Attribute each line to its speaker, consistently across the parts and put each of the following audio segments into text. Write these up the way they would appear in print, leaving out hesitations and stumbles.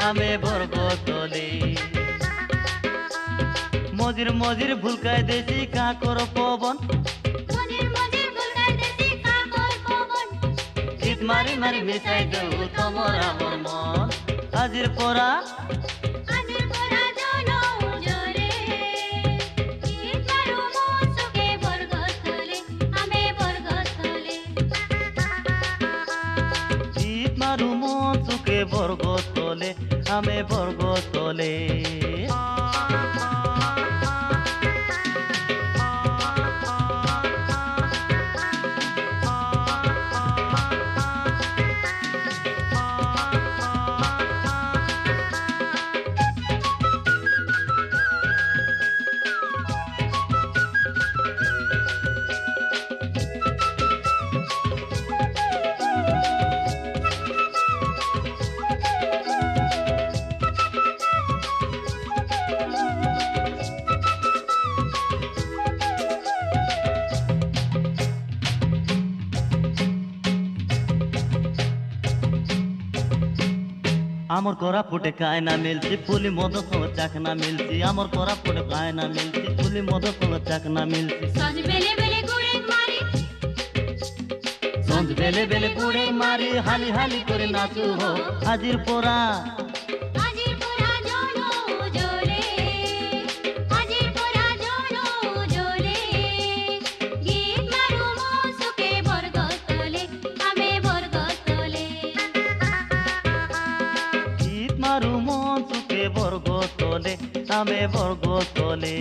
Speaker 1: আমে বর্গ তলে মজির মজির ভুলকায় দেশি কাকর পবন শীত মারি মারি মিশাই দেউ তোমার আমার মন আজির পরা মারু মন চুকে বর্গ তলে আমে বর্গ তলে আমর করা ফুটে কায় না মিলছি ফুলি মদ সঙ্গ চাক না মিলছি আমর করা ফুটে কায় না মিলছি ফুলি মদ সঙ্গ চাক না মিলছি সঞ্জ বেলে বেলে গুড়ে মারি হালি হালি করে নাচু হো আজির পোরা মারু মন চুকে বর্গ তলে আমে বর্গ তলে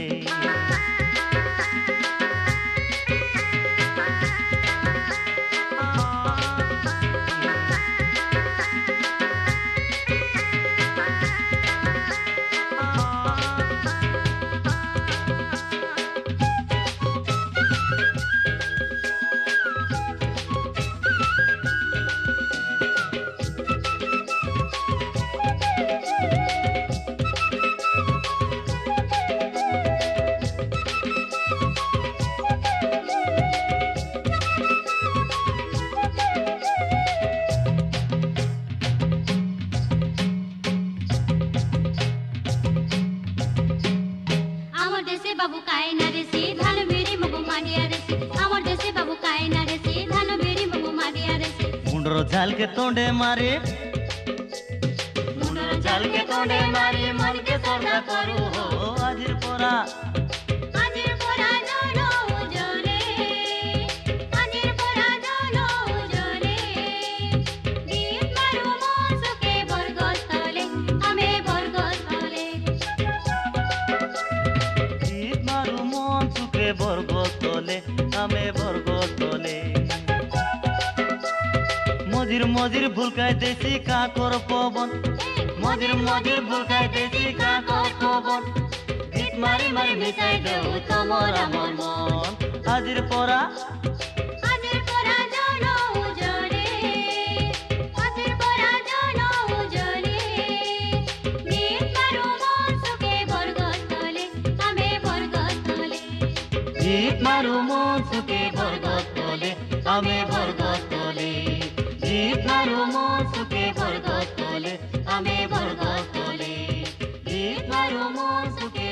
Speaker 2: বাবু কায় না রে সে ধান বেড়ি মগো মারিয়া রে সে আমার দেশে বাবু কায় না রে সে ধান বেড়ি মগো মারিয়া রে সে
Speaker 1: মুন্ডর ঝালকে তোঁডে মারে মুন্ডর ঝালকে তোঁডে মারে মনকে সরদা করু হো আজির পোরা
Speaker 2: জলো জলে আজির পোরা জলো জলে গীত মারু মন সুকে বর্গস্থলে আমে বর্গস্থলে
Speaker 1: চুকে বর্গ তলে আমে বর্গ তলে মজির মজির ভুলকায় দেশি কাকর পবন মজির মজির ভুলকায় দেশি কাকর পবন গীত মারি মারি মিশাই দেউ তোমার আমার মন আজির পরা
Speaker 2: জলো জলে আজির পোরা জলো জলে গীত মারু মন সুকে বর্গস্থলে আমে বর্গস্থলে
Speaker 1: গীত মারু মন চুকে বর্গ তলে আমে বর্গ তলে গীত মারু মন চুকে বর্গ তলে আমে বর্গ তলে গীত মারু মন চুকে